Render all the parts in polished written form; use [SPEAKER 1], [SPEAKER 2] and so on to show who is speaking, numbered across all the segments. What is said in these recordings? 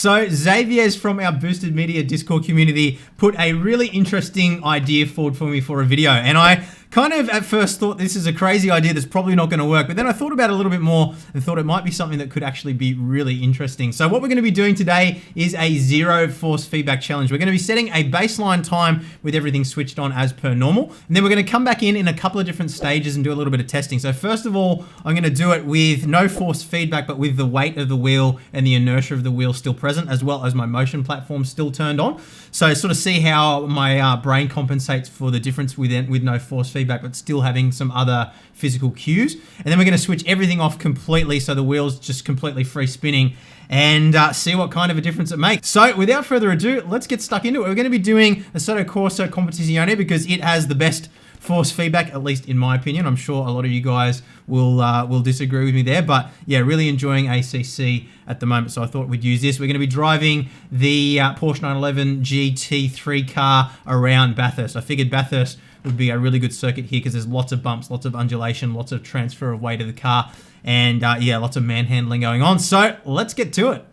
[SPEAKER 1] So Xavier's from our Boosted Media Discord community put a really interesting idea forward for me for a video, and I kind of at first thought this is a crazy idea that's probably not going to work, but then I thought about it a little bit more and thought it might be something that could actually be really interesting. So what we're going to be doing today is a 0 force feedback challenge. We're going to be setting a baseline time with everything switched on as per normal, and then we're going to come back in a couple of different stages and do a little bit of testing. So first of all, I'm going to do it with no force feedback, but with the weight of the wheel and the inertia of the wheel still present, as well as my motion platform still turned on. So sort of see how my brain compensates for the difference with no force feedback, but still having some other physical cues. And then we're going to switch everything off completely, so the wheel's just completely free spinning, and see what kind of a difference it makes. So without further ado, let's get stuck into it. We're going to be doing Assetto Corsa Competizione because it has the best force feedback, at least in my opinion. I'm sure a lot of you guys will disagree with me there, but yeah, really enjoying ACC at the moment, so I thought we'd use this. We're going to be driving the Porsche 911 GT3 car around Bathurst. I figured Bathurst would be a really good circuit here because there's lots of bumps, lots of undulation, lots of transfer of weight of the car, and yeah, lots of manhandling going on. So let's get to it.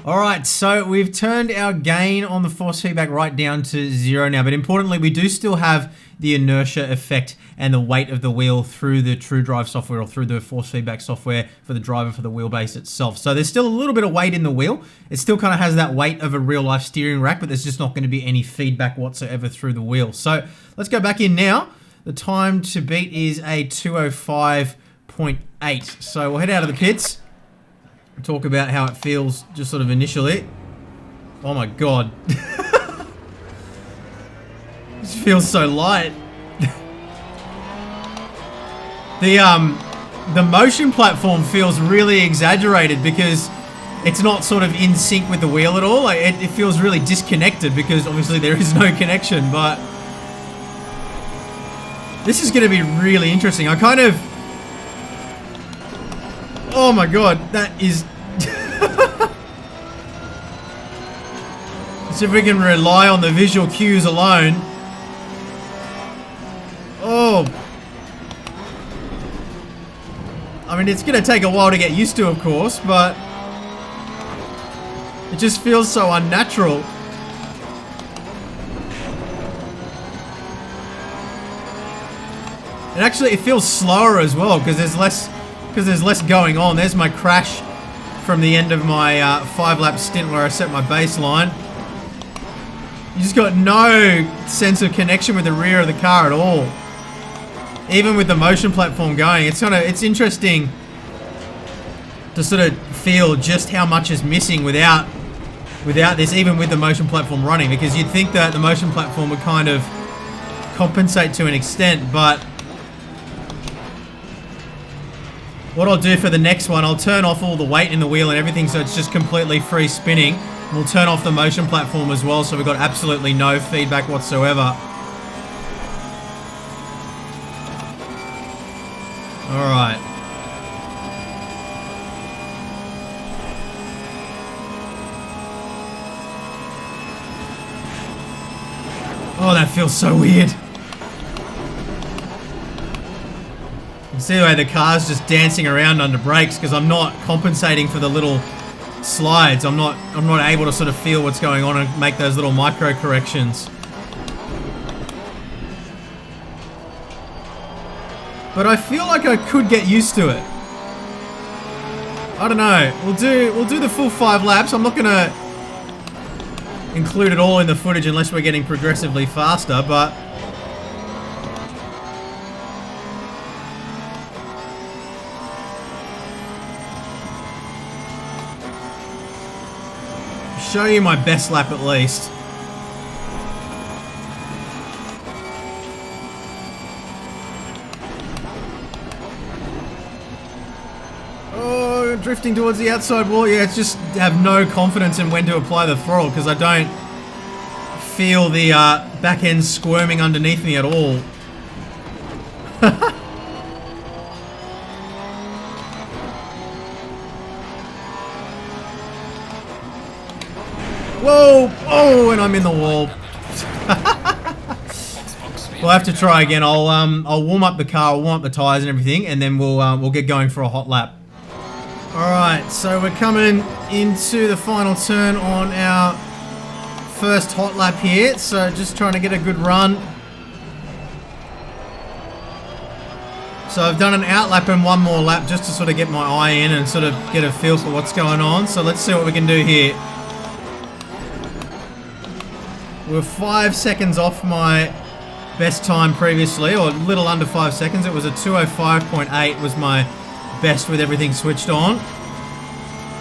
[SPEAKER 1] All right, so we've turned our gain on the force feedback right down to 0 now, but importantly, we do still have the inertia effect and the weight of the wheel through the True Drive software, or through the force feedback software for the driver, for the wheelbase itself. So there's still a little bit of weight in the wheel. It still kind of has that weight of a real life steering rack, but there's just not going to be any feedback whatsoever through the wheel. So let's go back in now. The time to beat is a 2:05.8. So we'll head out of the pits. Talk about how it feels just sort of initially. Oh my god. This feels so light. The motion platform feels really exaggerated because it's not sort of in sync with the wheel at all. Like it feels really disconnected because obviously there is no connection, but this is going to be really interesting. I kind of... Oh my god, that is... Let's see if we can rely on the visual cues alone. Oh. I mean, it's going to take a while to get used to, of course, but... It just feels so unnatural. And actually, it feels slower as well, because there's less because there's less going on. There's my crash from the end of my 5-lap stint where I set my baseline. You just got no sense of connection with the rear of the car at all. Even with the motion platform going, it's interesting to sort of feel just how much is missing without this, even with the motion platform running, because you'd think that the motion platform would kind of compensate to an extent, but what I'll do for the next one, I'll turn off all the weight in the wheel and everything so it's just completely free spinning. We'll turn off the motion platform as well, so we've got absolutely no feedback whatsoever. Alright. Oh, that feels so weird. You can see the way the car's just dancing around under brakes because I'm not compensating for the little slides. I'm not able to sort of feel what's going on and make those little micro corrections. But I feel like I could get used to it. I don't know. We'll do the full 5 laps. I'm not gonna include it all in the footage unless we're getting progressively faster, but show you my best lap at least. Oh, drifting towards the outside wall. Yeah, it's just have no confidence in when to apply the throttle because I don't feel the back end squirming underneath me at all. Whoa! Oh, and I'm in the wall. We'll have to try again. I'll warm up the car, I'll warm up the tires and everything, and then we'll get going for a hot lap. All right, so we're coming into the final turn on our first hot lap here. So just trying to get a good run. So I've done an out lap and one more lap just to sort of get my eye in and sort of get a feel for what's going on. So let's see what we can do here. We're 5 seconds off my best time previously, or a little under 5 seconds. It was a 2:05.8 was my best with everything switched on.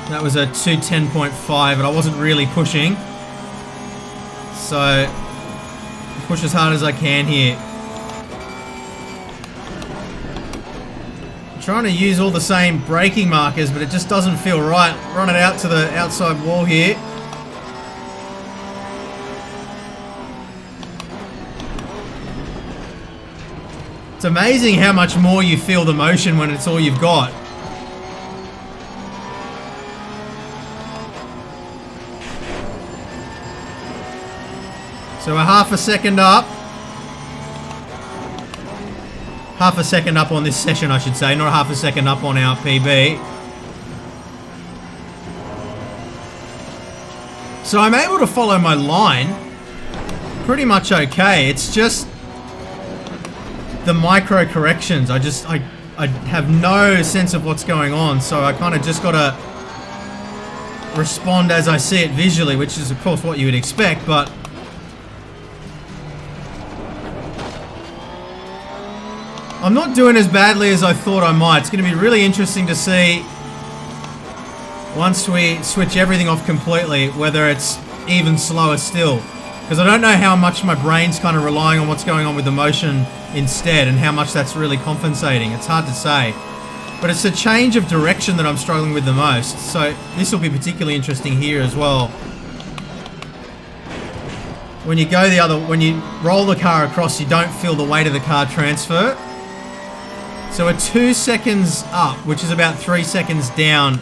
[SPEAKER 1] That was a 2:10.5, but I wasn't really pushing. So, push as hard as I can here. I'm trying to use all the same braking markers, but it just doesn't feel right. Run it out to the outside wall here. It's amazing how much more you feel the motion when it's all you've got. So we're half a second up. Half a second up on this session, I should say, not half a second up on our PB. So I'm able to follow my line pretty much okay. It's just the micro corrections. I have no sense of what's going on, so I kind of just gotta respond as I see it visually, which is of course what you would expect, but I'm not doing as badly as I thought I might. It's going to be really interesting to see once we switch everything off completely whether it's even slower still, because I don't know how much my brain's kind of relying on what's going on with the motion instead and how much that's really compensating. It's hard to say, but it's the change of direction that I'm struggling with the most. So this will be particularly interesting here as well. When you go when you roll the car across, you don't feel the weight of the car transfer. So we're 2 seconds up, which is about 3 seconds down.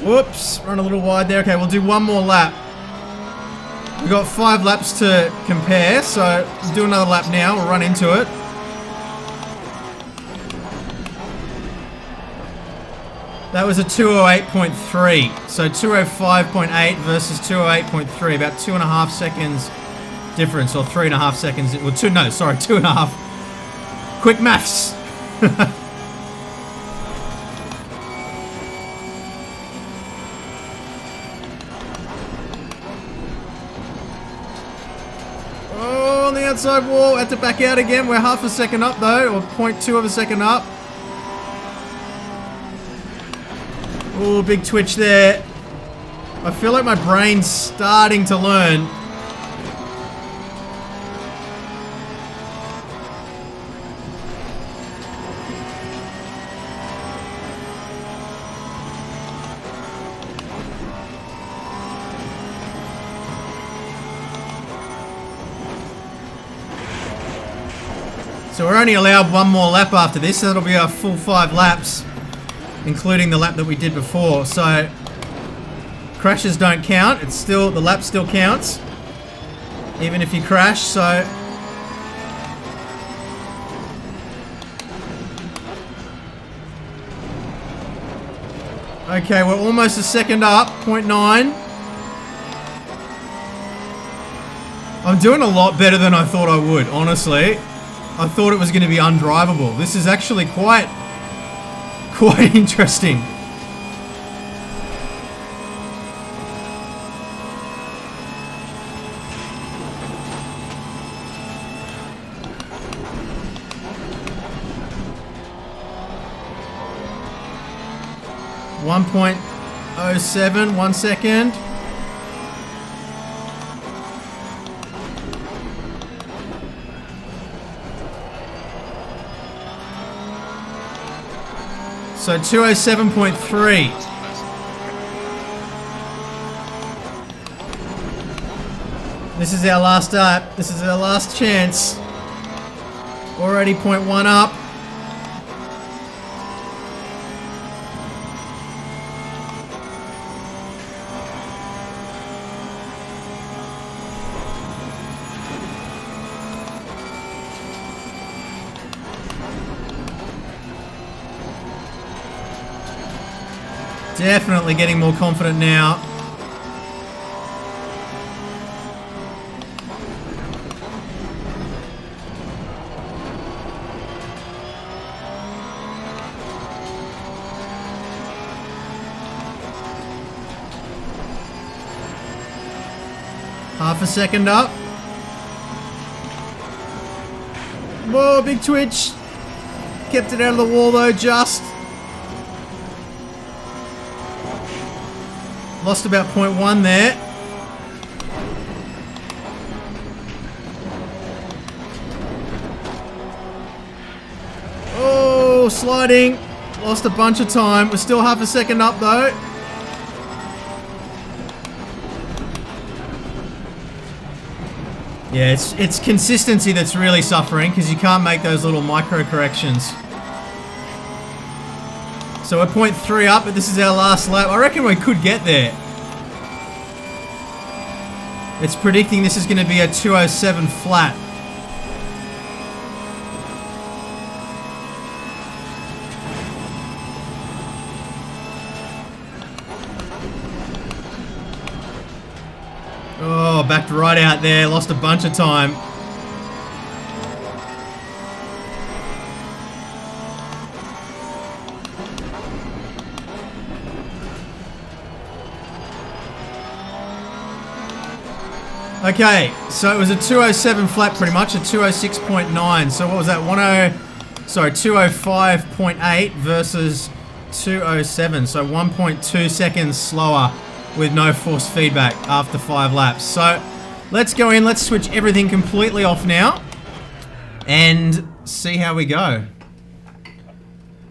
[SPEAKER 1] Whoops, run a little wide there. Okay, we'll do one more lap. We've got 5 laps to compare, so let's do another lap now. We'll run into it. That was a 2:08.3. So 2:05.8 versus 2:08.3, about 2.5 seconds difference, or 3.5 seconds. Well, 2.5. Quick maths. the outside wall. Had to back out again. We're half a second up though, or 0.2 of a second up. Oh, big twitch there. I feel like my brain's starting to learn. So we're only allowed one more lap after this, so that'll be our full 5 laps, including the lap that we did before. So crashes don't count. It's still, the lap still counts, even if you crash. So okay, we're almost a second up, 0.9. I'm doing a lot better than I thought I would, honestly. I thought it was going to be undrivable. This is actually quite interesting. .07, 1 second. So 207.3. This is our last lap. This is our last chance. Already 0.1 up. Definitely getting more confident now. Half a second up. Whoa, big twitch. Kept it out of the wall though, just. Lost about 0.1 there. Oh, sliding. Lost a bunch of time. We're still half a second up though. Yeah, it's consistency that's really suffering because you can't make those little micro corrections. So we're 0.3 up, but this is our last lap. I reckon we could get there. It's predicting this is going to be a 207 flat. Oh, backed right out there. Lost a bunch of time. Okay, so it was a 207 flat pretty much, a 206.9. So what was that? 205.8 versus 207. So 1.2 seconds slower with no force feedback after 5 laps. So let's go in, let's switch everything completely off now and see how we go.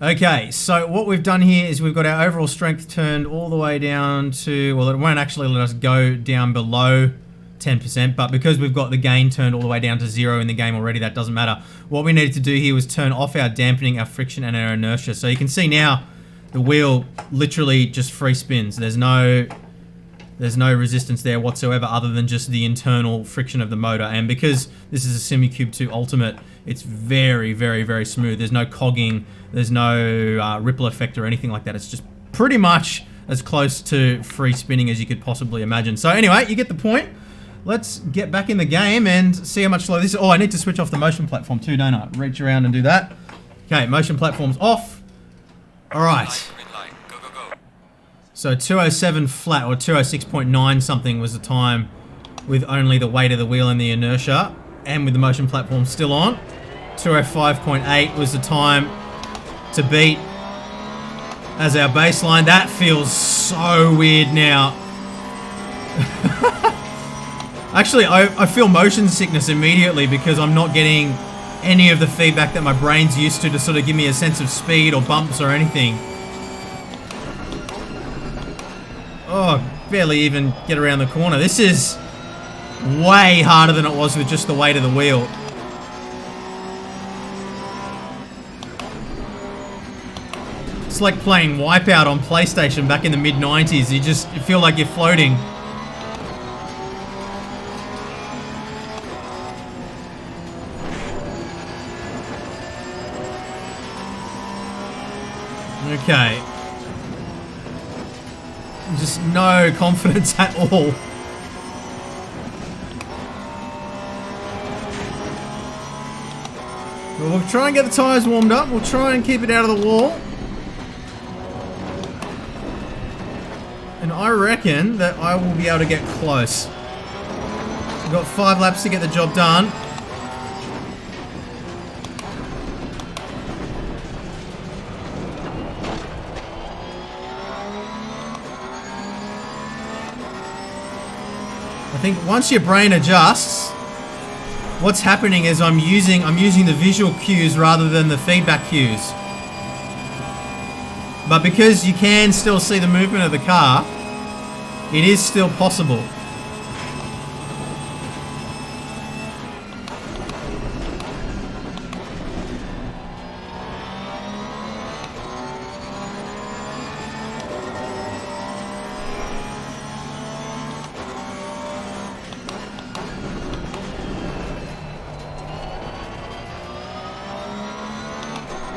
[SPEAKER 1] Okay, so what we've done here is we've got our overall strength turned all the way down to, well, it won't actually let us go down below 10%, but because we've got the gain turned all the way down to 0 in the game already, that doesn't matter. What we needed to do here was turn off our dampening, our friction, and our inertia. So you can see now the wheel literally just free spins. There's no resistance there whatsoever other than just the internal friction of the motor. And because this is a SimuCube 2 Ultimate, it's very, very, very smooth. There's no cogging, there's no ripple effect or anything like that. It's just pretty much as close to free spinning as you could possibly imagine. So anyway, you get the point. Let's get back in the game and see how much slower this is. Oh, I need to switch off the motion platform too, don't I? Reach around and do that. Okay, motion platform's off. All right. So 207 flat, or 206.9 something was the time with only the weight of the wheel and the inertia. and with the motion platform still on. 205.8 was the time to beat as our baseline. That feels so weird now. Actually, I feel motion sickness immediately because I'm not getting any of the feedback that my brain's used to sort of give me a sense of speed or bumps or anything. Oh, barely even get around the corner. This is way harder than it was with just the weight of the wheel. It's like playing Wipeout on PlayStation back in the mid-90s. You feel like you're floating. Okay. Just no confidence at all. Well, we'll try and get the tyres warmed up. We'll try and keep it out of the wall. And I reckon that I will be able to get close. We've got 5 laps to get the job done. I think once your brain adjusts, what's happening is I'm using the visual cues rather than the feedback cues. But because you can still see the movement of the car, it is still possible.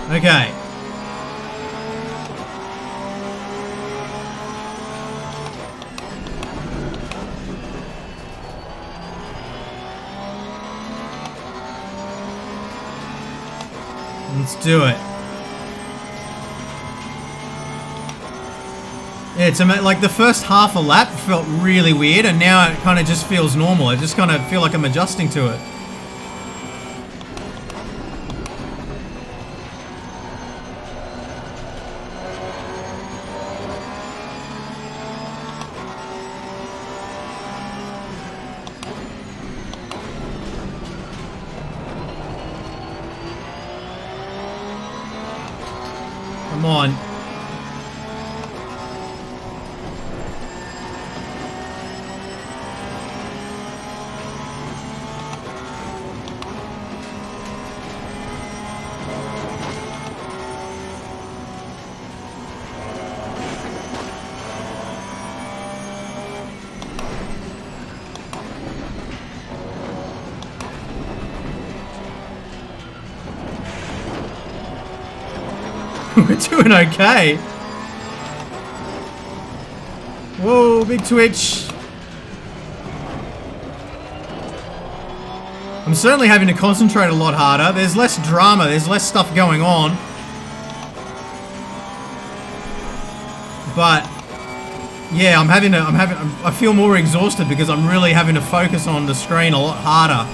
[SPEAKER 1] Okay. Let's do it. Yeah, it's like the first half a lap felt really weird, and now it kind of just feels normal. I just kind of feel like I'm adjusting to it. Come on. We're doing okay. Whoa, big twitch. I'm certainly having to concentrate a lot harder. There's less drama, there's less stuff going on. But yeah, I feel more exhausted because I'm really having to focus on the screen a lot harder.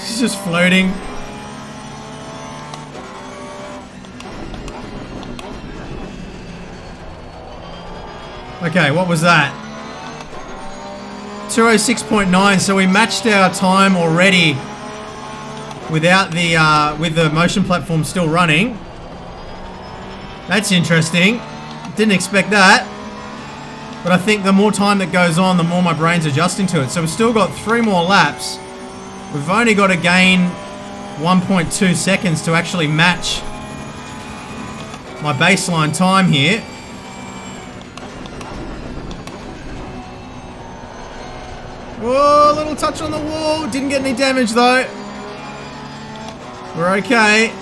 [SPEAKER 1] He's just floating. Okay, what was that? 206.9, so we matched our time already without the with the motion platform still running. That's interesting. Didn't expect that. But I think the more time that goes on, the more my brain's adjusting to it. So we've still got 3 more laps. We've only got to gain 1.2 seconds to actually match my baseline time here. Whoa, a little touch on the wall. Didn't get any damage though. We're okay.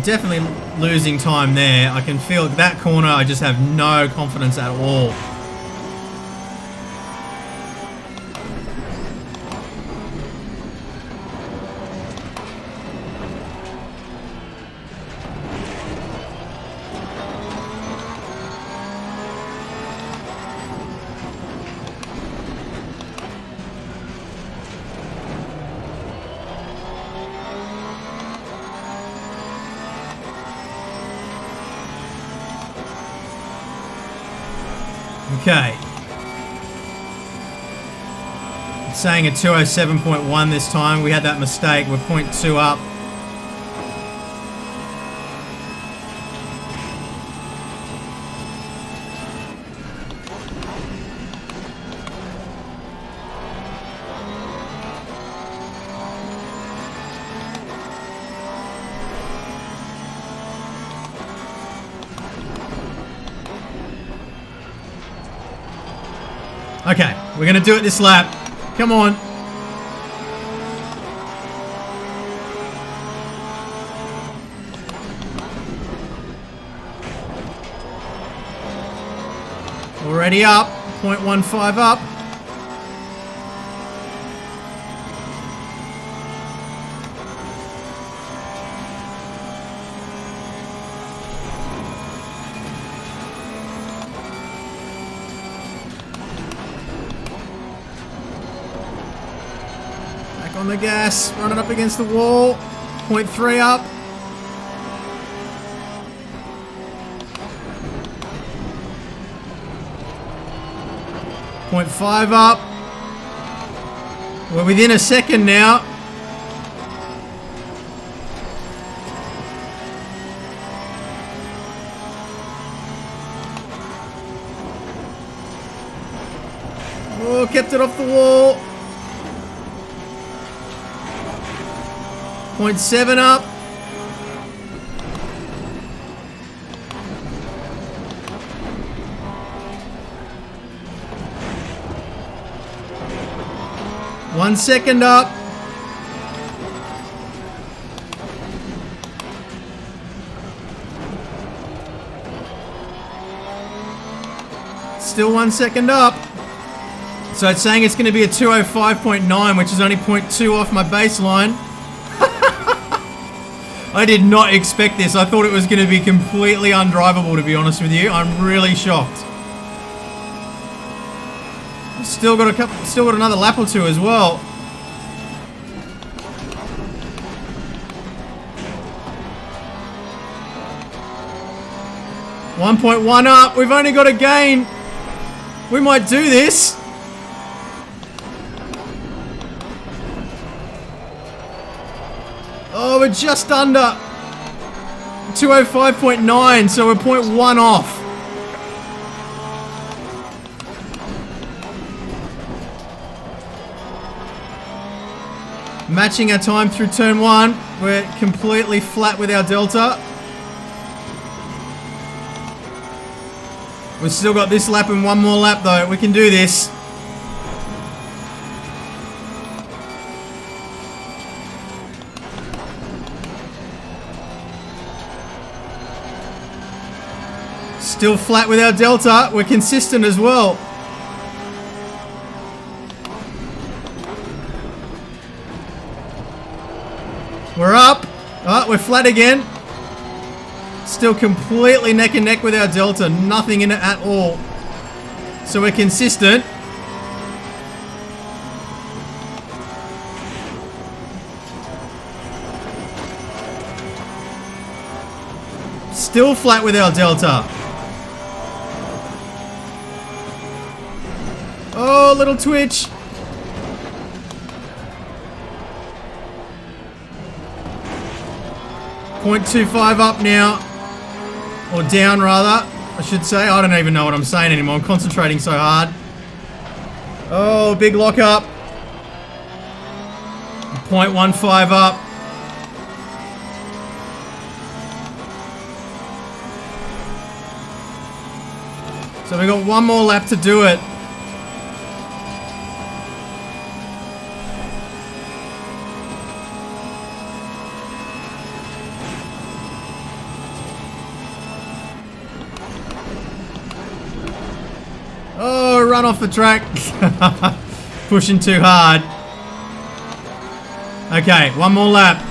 [SPEAKER 1] Definitely losing time there. I can feel that corner. I just have no confidence at all. Okay. It's saying a 207.1 this time. We had that mistake. We're 0.2 up. Okay, we're going to do it this lap. Come on. Already up. 0.15 up. On the gas, running up against the wall. 0.3 up. .5 up. We're within a second now. Oh, kept it off the wall. 0.7 up. One second up. Still 1 second up. So it's saying it's going to be a 205.9, which is only 0.2 off my baseline. I did not expect this. I thought it was going to be completely undrivable, to be honest with you. I'm really shocked. Still got another lap or two as well. .1 up. We've only got a gain. We might do this. Oh, we're just under 205.9, so we're 0.1 off. Matching our time through turn 1. We're completely flat with our delta. We've still got this lap and one more lap though. We can do this. Still flat with our delta. We're consistent as well. We're up. Oh, we're flat again. Still completely neck and neck with our delta. Nothing in it at all. So we're consistent. Still flat with our delta. Oh, little twitch. .25 up now. Or down, rather, I should say. I don't even know what I'm saying anymore. I'm concentrating so hard. Oh, big lock up. 0.15 up. So we've got one more lap to do it. run off the track. Pushing too hard. Okay, one more lap.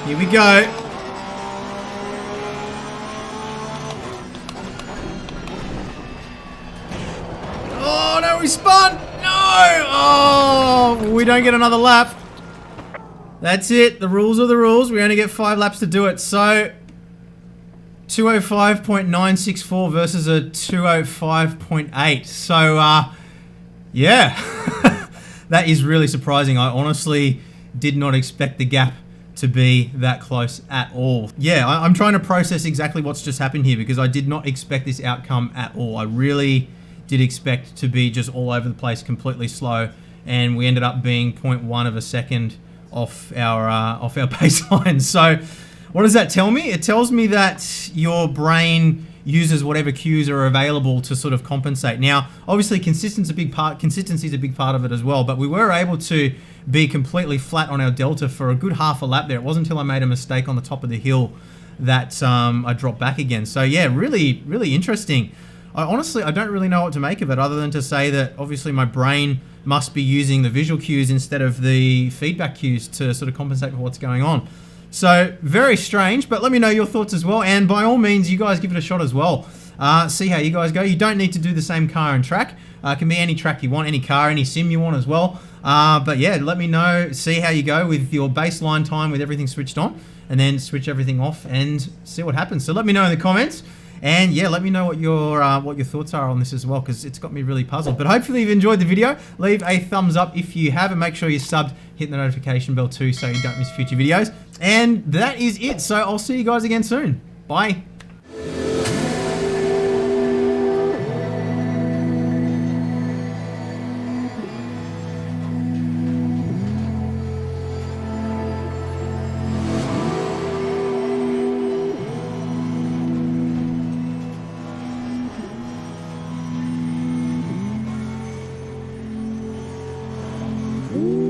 [SPEAKER 1] Here we go. Oh, no, we spun. No. Oh, we don't get another lap. That's it. The rules are the rules. We only get 5 laps to do it. So, 205.964 versus a 205.8. So, yeah. That is really surprising. I honestly did not expect the gap to be that close at all. Yeah, I'm trying to process exactly what's just happened here because I did not expect this outcome at all. I really did expect to be just all over the place, completely slow, and we ended up being 0.1 of a second off our baseline. So what does that tell me? It tells me that your brain uses whatever cues are available to sort of compensate. Now, obviously consistency is a big part of it as well, but we were able to be completely flat on our delta for a good half a lap there. It wasn't until I made a mistake on the top of the hill that I dropped back again. So yeah, really, really interesting. Honestly, I don't really know what to make of it other than to say that obviously my brain must be using the visual cues instead of the feedback cues to sort of compensate for what's going on. So very strange, but let me know your thoughts as well. And by all means, you guys give it a shot as well. See how you guys go. You don't need to do the same car and track. It can be any track you want, any car, any sim you want as well. But yeah, let me know, see how you go with your baseline time with everything switched on, and then switch everything off and see what happens. So let me know in the comments. And yeah, let me know what your thoughts are on this as well, because it's got me really puzzled. But hopefully you've enjoyed the video. Leave a thumbs up if you have, and make sure you're subbed, hit the notification bell too so you don't miss future videos. And that is it. So I'll see you guys again soon. Bye.
[SPEAKER 2] Ooh.